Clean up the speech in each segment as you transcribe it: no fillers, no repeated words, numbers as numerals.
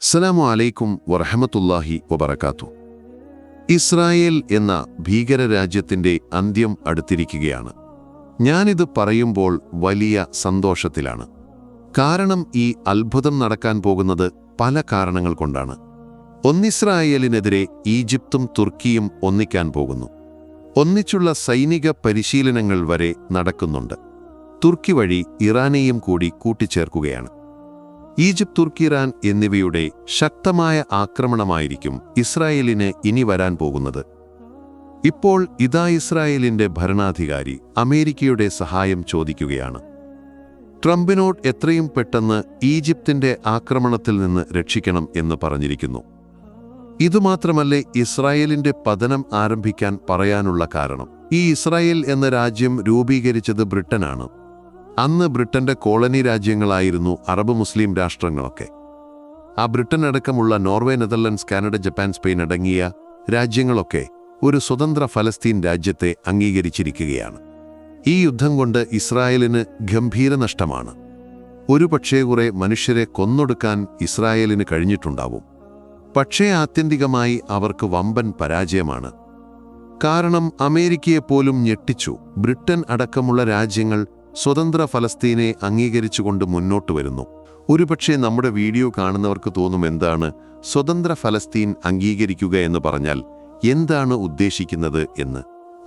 അസ്സലാമു അലൈക്കും വറഹമത്തുല്ലാഹി വബറകാത്തു. ഇസ്രായേൽ എന്ന ഭീകരരാജ്യത്തിൻ്റെ അന്ത്യം അടുത്തിരിക്കുകയാണ്. ഞാനിത് പറയുമ്പോൾ വലിയ സന്തോഷത്തിലാണ്. കാരണം ഈ അത്ഭുതം നടക്കാൻ പോകുന്നത് പല കാരണങ്ങൾ കൊണ്ടാണ്. ഒന്നിസ്രായേലിനെതിരെ ഈജിപ്തും തുർക്കിയും ഒന്നിക്കാൻ പോകുന്നു. ഒന്നിച്ചുള്ള സൈനിക പരിശീലനങ്ങൾ വരെ നടക്കുന്നുണ്ട്. തുർക്കി വഴി ഇറാനെയും കൂടി കൂട്ടിച്ചേർക്കുകയാണ്. ഈജിപ്ത്, തുർക്കി, ഇറാൻ എന്നിവയുടെ ശക്തമായ ആക്രമണമായിരിക്കും ഇസ്രായേലിന് ഇനി വരാൻ പോകുന്നത്. ഇപ്പോൾ ഇതാ ഇസ്രായേലിന്റെ ഭരണാധികാരി അമേരിക്കയുടെ സഹായം ചോദിക്കുകയാണ്. ട്രംപിനോട് എത്രയും പെട്ടെന്ന് ഈജിപ്തിന്റെ ആക്രമണത്തിൽ നിന്ന് രക്ഷിക്കണം എന്ന് പറഞ്ഞിരിക്കുന്നു. ഇതുമാത്രമല്ലേ ഇസ്രായേലിന്റെ പതനം ആരംഭിക്കാൻ പറയാനുള്ള കാരണം. ഈ ഇസ്രായേൽ എന്ന രാജ്യം രൂപീകരിച്ചത് ബ്രിട്ടനാണ്. അന്ന് ബ്രിട്ടന്റെ കോളനി രാജ്യങ്ങളായിരുന്നു അറബ് മുസ്ലിം രാഷ്ട്രങ്ങളൊക്കെ. ആ ബ്രിട്ടൻ അടക്കമുള്ള Norway, Netherlands, Canada, Japan, Spain അടങ്ങിയ രാജ്യങ്ങളൊക്കെ ഒരു സ്വതന്ത്ര ഫലസ്തീൻ രാജ്യത്തെ അംഗീകരിച്ചിരിക്കുകയാണ്. ഈ യുദ്ധം കൊണ്ട് ഇസ്രായേലിന് ഗംഭീര നഷ്ടമാണ്. ഒരുപക്ഷേ കുറെ മനുഷ്യരെ കൊന്നൊടുക്കാൻ ഇസ്രായേലിന് കഴിഞ്ഞിട്ടുണ്ടാവും. പക്ഷേ ആത്യന്തികമായി അവർക്ക് വമ്പൻ പരാജയമാണ്. കാരണം അമേരിക്കയെപ്പോലും ഞെട്ടിച്ചു. ബ്രിട്ടൻ അടക്കമുള്ള രാജ്യങ്ങൾ സ്വതന്ത്ര ഫലസ്തീനെ അംഗീകരിച്ചുകൊണ്ട് മുന്നോട്ട് വരുന്നു. ഒരുപക്ഷെ നമ്മുടെ വീഡിയോ കാണുന്നവർക്ക് തോന്നും, എന്താണ് സ്വതന്ത്ര ഫലസ്തീൻ അംഗീകരിക്കുക എന്ന് പറഞ്ഞാൽ എന്താണ് ഉദ്ദേശിക്കുന്നത് എന്ന്.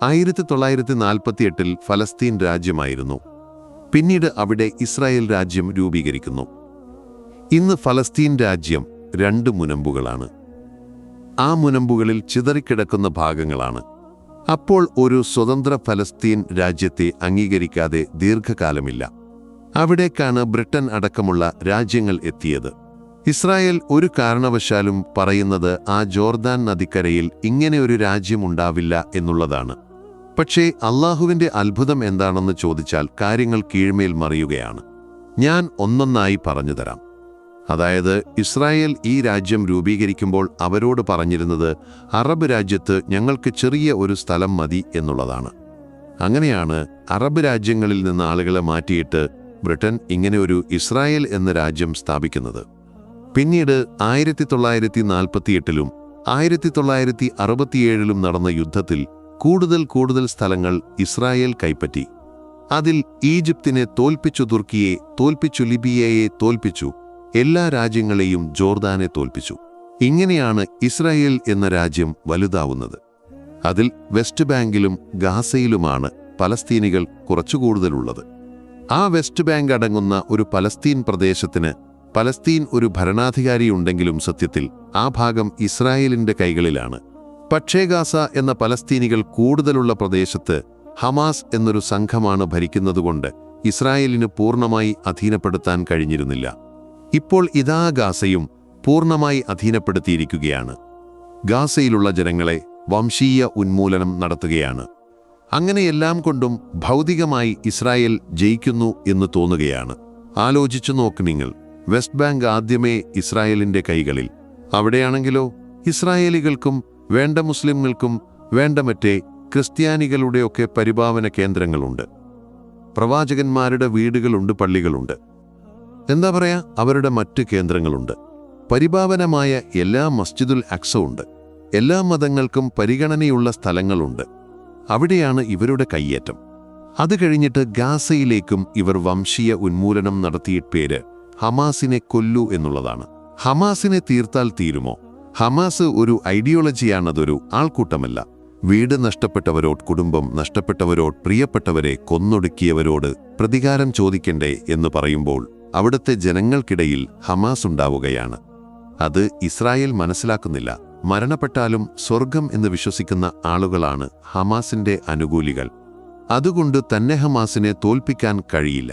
1948 ഫലസ്തീൻ രാജ്യമായിരുന്നു. പിന്നീട് അവിടെ ഇസ്രായേൽ രാജ്യം രൂപീകരിക്കുന്നു. ഇന്ന് ഫലസ്തീൻ രാജ്യം 2 മുനമ്പുകളാണ്. ആ മുനമ്പുകളിൽ ചിതറിക്കിടക്കുന്ന ഭാഗങ്ങളാണ്. അപ്പോൾ ഒരു സ്വതന്ത്ര ഫലസ്തീൻ രാജ്യത്തെ അംഗീകരിക്കാതെ ദീർഘകാലമില്ല. അവിടേക്കാണ് ബ്രിട്ടൻ അടക്കമുള്ള രാജ്യങ്ങൾ എത്തിയത്. ഇസ്രായേൽ ഒരു കാരണവശാലും പറയുന്നത് ആ ജോർദാൻ നദിക്കരയിൽ ഇങ്ങനെ ഒരു രാജ്യമുണ്ടാവില്ല എന്നുള്ളതാണ്. പക്ഷേ അള്ളാഹുവിൻ്റെ അത്ഭുതം എന്താണെന്ന് ചോദിച്ചാൽ കാര്യങ്ങൾ കീഴ്മേൽ മറിയുകയാണ്. ഞാൻ ഒന്നൊന്നായി പറഞ്ഞുതരാം. അതായത് ഇസ്രായേൽ ഈ രാജ്യം രൂപീകരിക്കുമ്പോൾ അവരോട് പറഞ്ഞിരുന്നത് അറബ് രാജ്യത്ത് ഞങ്ങൾക്ക് ചെറിയ ഒരു സ്ഥലം മതി എന്നുള്ളതാണ്. അങ്ങനെയാണ് അറബ് രാജ്യങ്ങളിൽ നിന്ന് ആളുകളെ മാറ്റിയിട്ട് ബ്രിട്ടൻ ഇങ്ങനെ ഒരു ഇസ്രായേൽ എന്ന രാജ്യം സ്ഥാപിക്കുന്നത്. പിന്നീട് 1948 1967 നടന്ന യുദ്ധത്തിൽ കൂടുതൽ സ്ഥലങ്ങൾ ഇസ്രായേൽ കൈപ്പറ്റി. അതിൽ ഈജിപ്തിനെ തോൽപ്പിച്ചു, തുർക്കിയെ തോൽപ്പിച്ചു, ലിബിയയെ തോൽപ്പിച്ചു, എല്ലാ രാജ്യങ്ങളെയും ജോർദാനെ തോൽപ്പിച്ചു. ഇങ്ങനെയാണ് ഇസ്രായേൽ എന്ന രാജ്യം വലുതാവുന്നത്. അതിൽ വെസ്റ്റ് ബാങ്കിലും ഗാസയിലുമാണ് പലസ്തീനികൾ കുറച്ചുകൂടുതലുള്ളത്. ആ വെസ്റ്റ് ബാങ്ക് അടങ്ങുന്ന ഒരു പലസ്തീൻ പ്രദേശത്തിന് പലസ്തീൻ ഒരു ഭരണാധികാരിയുണ്ടെങ്കിലും സത്യത്തിൽ ആ ഭാഗം ഇസ്രായേലിന്റെ കൈകളിലാണ്. പക്ഷേ ഗാസ എന്ന പലസ്തീനികൾ കൂടുതലുള്ള പ്രദേശത്ത് ഹമാസ് എന്നൊരു സംഘമാണ് ഭരിക്കുന്നതുകൊണ്ട് ഇസ്രായേലിന് പൂർണ്ണമായി അധീനപ്പെടുത്താൻ കഴിഞ്ഞിരുന്നില്ല. ഇപ്പോൾ ഇതാ ഗാസയും പൂർണ്ണമായി അധീനപ്പെടുത്തിയിരിക്കുകയാണ്. ഗാസയിലുള്ള ജനങ്ങളെ വംശീയ ഉന്മൂലനം നടത്തുകയാണ്. അങ്ങനെ എല്ലാം കൊണ്ടും ഭൗതികമായി ഇസ്രായേൽ ജയിക്കുന്നു എന്ന് തോന്നുകയാണ്. ആലോചിച്ചു നോക്ക് നിങ്ങൾ. വെസ്റ്റ് ബാങ്ക് ആദ്യമേ ഇസ്രായേലിന്റെ കൈകളിൽ. അവിടെയാണെങ്കിലോ ഇസ്രായേലികൾക്കും വേണ്ട, മുസ്ലിങ്ങൾക്കും വേണ്ട, മറ്റേ ക്രിസ്ത്യാനികളുടെയൊക്കെ പരിപാവന കേന്ദ്രങ്ങളുണ്ട്. പ്രവാചകന്മാരുടെ വീടുകളുണ്ട്, പള്ളികളുണ്ട്. എന്താ പറയാ, അവരുടെ മറ്റ് കേന്ദ്രങ്ങളുണ്ട്. പരിപാവനമായ എല്ലാ മസ്ജിദുൽ അക്സ ഉണ്ട്. എല്ലാ മതങ്ങൾക്കും പരിഗണനയുള്ള സ്ഥലങ്ങളുണ്ട്. അവിടെയാണ് ഇവരുടെ കയ്യേറ്റം. അത് കഴിഞ്ഞിട്ട് ഗാസയിലേക്കും ഇവർ വംശീയ ഉന്മൂലനം നടത്തിയ പേര് ഹമാസിനെ കൊല്ലൂ എന്നുള്ളതാണ്. ഹമാസിനെ തീർത്താൽ തീരുമോ? ഹമാസ് ഒരു ഐഡിയോളജിയാണതൊരു ആൾക്കൂട്ടമല്ല. വീട് നഷ്ടപ്പെട്ടവരോട്, കുടുംബം നഷ്ടപ്പെട്ടവരോട്, പ്രിയപ്പെട്ടവരെ കൊന്നൊടുക്കിയവരോട് പ്രതികാരം ചോദിക്കണ്ടേ എന്ന് പറയുമ്പോൾ അവിടുത്തെ ജനങ്ങൾക്കിടയിൽ ഹമാസ് ഉണ്ടാവുകയാണ്. അത് ഇസ്രായേൽ മനസ്സിലാക്കുന്നില്ല. മരണപ്പെട്ടാലും സ്വർഗം എന്ന് വിശ്വസിക്കുന്ന ആളുകളാണ് ഹമാസിന്റെ അനുകൂലികൾ. അതുകൊണ്ട് തന്നെ ഹമാസിനെ തോൽപ്പിക്കാൻ കഴിയില്ല.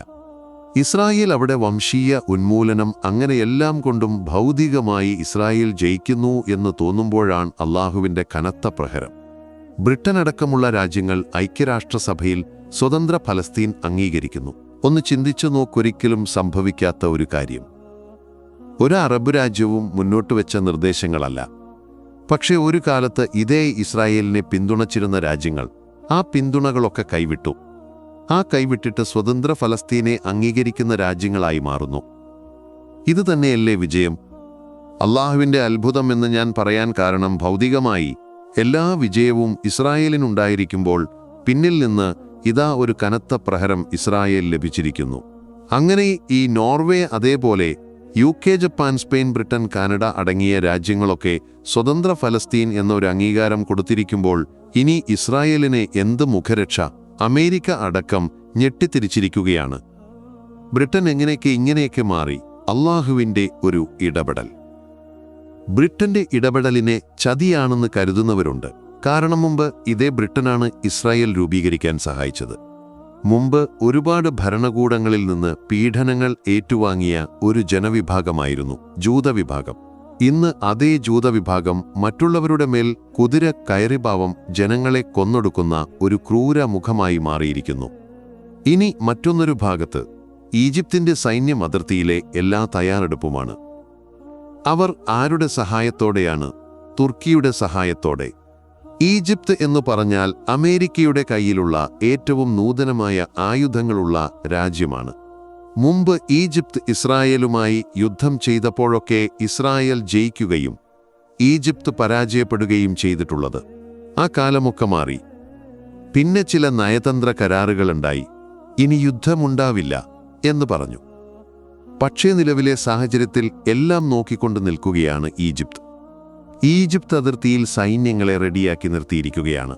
ഇസ്രായേൽ അവിടെ വംശീയ ഉന്മൂലനം, അങ്ങനെയെല്ലാം കൊണ്ടും ഭൗതികമായി ഇസ്രായേൽ ജയിക്കുന്നു എന്ന് തോന്നുമ്പോഴാണ് അള്ളാഹുവിൻ്റെ കനത്ത പ്രഹരം. ബ്രിട്ടൻ അടക്കമുള്ള രാജ്യങ്ങൾ ഐക്യരാഷ്ട്രസഭയിൽ സ്വതന്ത്ര ഫലസ്തീൻ അംഗീകരിക്കുന്നു. ഒന്ന് ചിന്തിച്ചു നോക്കൊരിക്കലും സംഭവിക്കാത്ത ഒരു കാര്യം. ഒരു അറബ് രാജ്യവും മുന്നോട്ട് വെച്ച നിർദ്ദേശങ്ങളല്ല. പക്ഷേ ഒരു കാലത്ത് ഇതേ ഇസ്രായേലിനെ പിന്തുണച്ചിരുന്ന രാജ്യങ്ങൾ ആ പിന്തുണകളൊക്കെ കൈവിട്ടു. ആ കൈവിട്ടിട്ട് സ്വതന്ത്ര ഫലസ്തീനെ അംഗീകരിക്കുന്ന രാജ്യങ്ങളായി മാറുന്നു. ഇതുതന്നെയല്ലേ വിജയം? അള്ളാഹുവിൻ്റെ അത്ഭുതം എന്ന് ഞാൻ പറയാൻ കാരണം ഭൗതികമായി എല്ലാ വിജയവും ഇസ്രായേലിനുണ്ടായിരിക്കുമ്പോൾ പിന്നിൽ നിന്ന് ഇതാ ഒരു കനത്ത പ്രഹരം ഇസ്രായേൽ ലഭിച്ചിരിക്കുന്നു. അങ്ങനെ ഈ നോർവേ, അതേപോലെ UK, Japan, Spain, Britain, Canada അടങ്ങിയ രാജ്യങ്ങളൊക്കെ സ്വതന്ത്ര ഫലസ്തീൻ എന്നൊരു അംഗീകാരം കൊടുത്തിരിക്കുമ്പോൾ ഇനി ഇസ്രായേലിന് എന്ത് മുഖരക്ഷ? അമേരിക്ക അടക്കം ഞെട്ടിത്തിരിച്ചിരിക്കുകയാണ്. ബ്രിട്ടൻ ഇങ്ങനെയൊക്കെ മാറി? അള്ളാഹുവിൻ്റെ ഒരു ഇടപെടൽ. ബ്രിട്ടന്റെ ഇടപെടലിനെ ചതിയാണെന്ന് കരുതുന്നവരുണ്ട്. കാരണം മുമ്പ് ഇതേ ബ്രിട്ടനാണ് ഇസ്രായേൽ രൂപീകരിക്കാൻ സഹായിച്ചത്. മുമ്പ് ഒരുപാട് ഭരണകൂടങ്ങളിൽ നിന്ന് പീഡനങ്ങൾ ഏറ്റുവാങ്ങിയ ഒരു ജനവിഭാഗമായിരുന്നു ജൂതവിഭാഗം. ഇന്ന് അതേ ജൂതവിഭാഗം മറ്റുള്ളവരുടെ മേൽ കുതിര കയറിഭാവം ജനങ്ങളെ കൊന്നൊടുക്കുന്ന ഒരു ക്രൂര മുഖമായി മാറിയിരിക്കുന്നു. ഇനി മറ്റൊന്നൊരു ഭാഗത്ത് ഈജിപ്തിന്റെ സൈന്യം അതിർത്തിയിലെ എല്ലാ തയ്യാറെടുപ്പുമാണ്. അവർ ആരുടെ സഹായത്തോടെയാണ്? തുർക്കിയുടെ സഹായത്തോടെ. ഈജിപ്ത് എന്നു പറഞ്ഞാൽ അമേരിക്കയുടെ കയ്യിലുള്ള ഏറ്റവും നൂതനമായ ആയുധങ്ങളുള്ള രാജ്യമാണ്. മുമ്പ് ഈജിപ്ത് ഇസ്രായേലുമായി യുദ്ധം ചെയ്തപ്പോഴൊക്കെ ഇസ്രായേൽ ജയിക്കുകയും ഈജിപ്ത് പരാജയപ്പെടുകയും ചെയ്തിട്ടുള്ളത്. ആ കാലമൊക്കെ മാറി. പിന്നെ ചില നയതന്ത്ര കരാറുകളുണ്ടായി. ഇനി യുദ്ധമുണ്ടാവില്ല എന്ന് പറഞ്ഞു. പക്ഷേ നിലവിലെ സാഹചര്യത്തിൽ എല്ലാം നോക്കിക്കൊണ്ട് നിൽക്കുകയാണ് ഈജിപ്ത്. ഈജിപ്ത് അതിർത്തിയിൽ സൈന്യങ്ങളെ റെഡിയാക്കി നിർത്തിയിരിക്കുകയാണ്.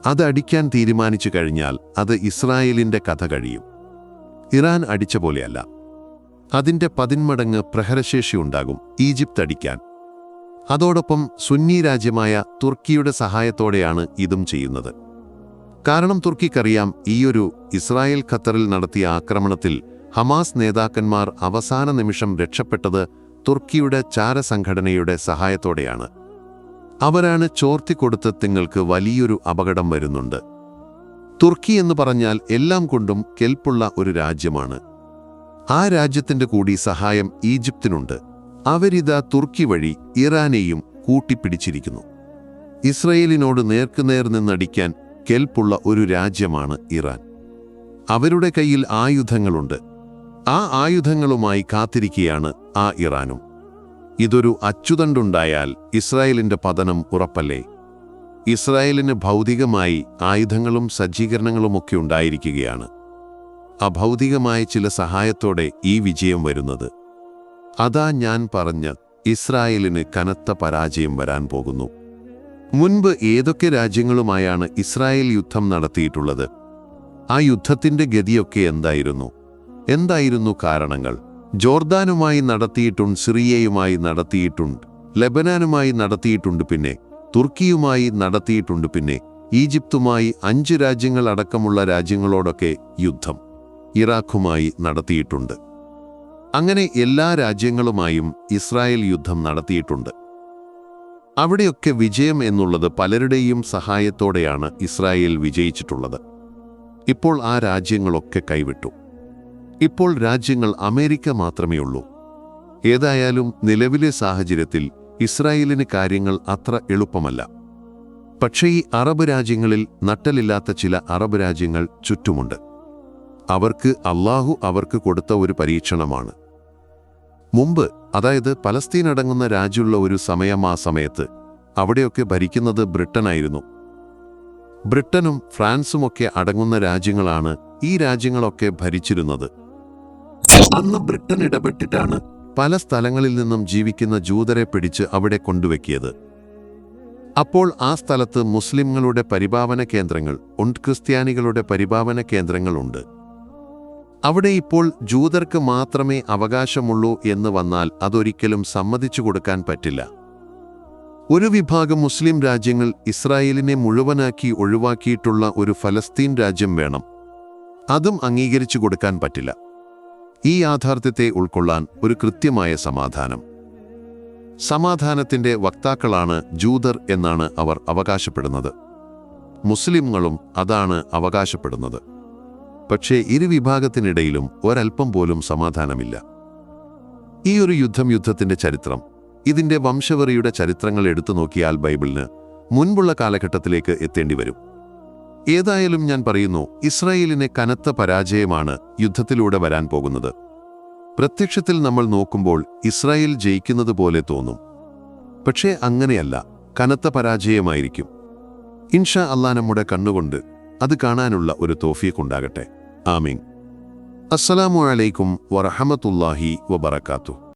അത് അടിക്കാൻ തീരുമാനിച്ചു കഴിഞ്ഞാൽ അത് ഇസ്രായേലിന്റെ കഥ കഴിയും. ഇറാൻ അടിച്ച പോലെയല്ല. അതിന്റെ 10 മടങ്ങ് പ്രഹരശേഷി ഉണ്ടാകും ഈജിപ്ത് അടിക്കാൻ. അതോടൊപ്പം സുന്നി രാജ്യമായ തുർക്കിയുടെ സഹായത്തോടെയാണ് ഇതും ചെയ്യുന്നത്. കാരണം തുർക്കിക്കറിയാം, ഈയൊരു ഇസ്രായേൽ ഖത്തറിൽ നടത്തിയ ആക്രമണത്തിൽ ഹമാസ് നേതാക്കന്മാർ അവസാന നിമിഷം രക്ഷപ്പെട്ടത് തുർക്കിയുടെ ചാരസംഘടനയുടെ സഹായത്തോടെയാണ്. അവരാണ് ചോർത്തിക്കൊടുത്ത് നിങ്ങൾക്ക് വലിയൊരു അപകടം വരുന്നുണ്ട്. തുർക്കി എന്ന് പറഞ്ഞാൽ എല്ലാം കൊണ്ടും കെൽപ്പുള്ള ഒരു രാജ്യമാണ്. ആ രാജ്യത്തിന്റെ കൂടി സഹായം ഈജിപ്തിനുണ്ട്. അവരിതാ തുർക്കി വഴി ഇറാനെയും കൂട്ടിപ്പിടിച്ചിരിക്കുന്നു. ഇസ്രയേലിനോട് നേർക്കുനേർ നിന്നടിക്കാൻ കെൽപ്പുള്ള ഒരു രാജ്യമാണ് ഇറാൻ. അവരുടെ കയ്യിൽ ആയുധങ്ങളുണ്ട്. ആ ആയുധങ്ങളുമായി കാത്തിരിക്കുകയാണ് ആ ഇറാനും. ഇതൊരു അച്ചുതണ്ടുണ്ടായാൽ ഇസ്രായേലിന്റെ പതനം ഉറപ്പല്ലേ? ഇസ്രായേലിന് ഭൗതികമായി ആയുധങ്ങളും സജ്ജീകരണങ്ങളുമൊക്കെ ഉണ്ടായിരിക്കുകയാണ്. അഭൗതികമായ ചില സഹായത്തോടെ ഈ വിജയം വരുന്നത്. അതാ ഞാൻ പറഞ്ഞ ഇസ്രായേലിന് കനത്ത പരാജയം വരാൻ പോകുന്നു. മുൻപ് ഏതൊക്കെ രാജ്യങ്ങളുമായാണ് ഇസ്രായേൽ യുദ്ധം നടത്തിയിട്ടുള്ളത്? ആ യുദ്ധത്തിന്റെ ഗതിയൊക്കെ എന്തായിരുന്നു കാരണങ്ങൾ? ജോർദാനുമായി നടത്തിയിട്ടുണ്ട്, സിറിയയുമായി നടത്തിയിട്ടുണ്ട്, ലെബനാനുമായി നടത്തിയിട്ടുണ്ട്, പിന്നെ തുർക്കിയുമായി നടത്തിയിട്ടുണ്ട്, പിന്നെ ഈജിപ്തുമായി 5 രാജ്യങ്ങൾ അടക്കമുള്ള രാജ്യങ്ങളോടൊക്കെ യുദ്ധം ഇറാഖുമായി നടത്തിയിട്ടുണ്ട്. അങ്ങനെ എല്ലാ രാജ്യങ്ങളുമായും ഇസ്രായേൽ യുദ്ധം നടത്തിയിട്ടുണ്ട്. അവിടെയൊക്കെ വിജയം എന്നുള്ളത് പലരുടെയും സഹായത്തോടെയാണ് ഇസ്രായേൽ വിജയിച്ചിട്ടുള്ളത്. ഇപ്പോൾ ആ രാജ്യങ്ങളൊക്കെ കൈവിട്ടു. ഇപ്പോൾ രാജ്യങ്ങൾ അമേരിക്ക മാത്രമേ ഉള്ളൂ. ഏതായാലും നിലവിലെ സാഹചര്യത്തിൽ ഇസ്രായേലിന് കാര്യങ്ങൾ അത്ര എളുപ്പമല്ല. പക്ഷേ ഈ അറബ് രാജ്യങ്ങളിൽ നട്ടലില്ലാത്ത ചില അറബ് രാജ്യങ്ങൾ ചുറ്റുമുണ്ട്. അവർക്ക് അള്ളാഹു അവർക്ക് കൊടുത്ത ഒരു പരീക്ഷണമാണ്. മുമ്പ്, അതായത് പലസ്തീൻ അടങ്ങുന്ന രാജ്യമുള്ള ഒരു സമയത്ത് അവിടെയൊക്കെ ഭരിക്കുന്നത് ബ്രിട്ടനായിരുന്നു. ബ്രിട്ടനും ഫ്രാൻസുമൊക്കെ അടങ്ങുന്ന രാജ്യങ്ങളാണ് ഈ രാജ്യങ്ങളൊക്കെ ഭരിച്ചിരുന്നത്. അന്ന് ബ്രിട്ടൻ ഇടപെട്ടിട്ടാണ് പല സ്ഥലങ്ങളിൽ നിന്നും ജീവിക്കുന്ന ജൂതരെ പിടിച്ച് അവിടെ കൊണ്ടുവെക്കിയത്. അപ്പോൾ ആ സ്ഥലത്ത് മുസ്ലിങ്ങളുടെ പരിപാവന കേന്ദ്രങ്ങൾ ഉണ്ട്, ക്രിസ്ത്യാനികളുടെ പരിപാവന കേന്ദ്രങ്ങളുണ്ട്. അവിടെ ഇപ്പോൾ ജൂതർക്ക് മാത്രമേ അവകാശമുള്ളൂ എന്ന് വന്നാൽ അതൊരിക്കലും സമ്മതിച്ചു കൊടുക്കാൻ പറ്റില്ല. ഒരു വിഭാഗം മുസ്ലിം രാജ്യങ്ങൾ ഇസ്രായേലിനെ മുഴുവനാക്കി ഒഴിവാക്കിയിട്ടുള്ള ഒരു ഫലസ്തീൻ രാജ്യം വേണം. അതും അംഗീകരിച്ചു കൊടുക്കാൻ പറ്റില്ല. ഈ യാഥാർത്ഥ്യത്തെ ഉൾക്കൊള്ളാൻ ഒരു കൃത്യമായ സമാധാനത്തിന്റെ വക്താക്കളാണ് ജൂതർ എന്നാണ് അവർ അവകാശപ്പെടുന്നത്. മുസ്ലിങ്ങളും അതാണ് അവകാശപ്പെടുന്നത്. പക്ഷേ ഇരു വിഭാഗത്തിനിടയിലും ഒരൽപ്പം പോലും സമാധാനമില്ല. ഈ ഒരു യുദ്ധത്തിന്റെ ചരിത്രം, ഇതിന്റെ വംശവെറിയുടെ ചരിത്രങ്ങൾ എടുത്തു നോക്കിയാൽ ബൈബിളിന് മുൻപുള്ള കാലഘട്ടത്തിലേക്ക് എത്തേണ്ടി വരും. ഏതായാലും ഞാൻ പറയുന്നു, ഇസ്രായേലിന് കനത്ത പരാജയമാണ് യുദ്ധത്തിലൂടെ വരാൻ പോകുന്നത്. പ്രത്യക്ഷത്തിൽ നമ്മൾ നോക്കുമ്പോൾ ഇസ്രായേൽ ജയിക്കുന്നത് പോലെ തോന്നും. പക്ഷേ അങ്ങനെയല്ല, കനത്ത പരാജയമായിരിക്കും. ഇൻഷാ അല്ലാ നമ്മുടെ കണ്ണുകൊണ്ട് അത് കാണാനുള്ള ഒരു തൗഫീഖ് ഉണ്ടാകട്ടെ. ആമീൻ. അസ്സലാമു അലൈക്കും വറഹമത്തുള്ളാഹി വബറകാതുഹു.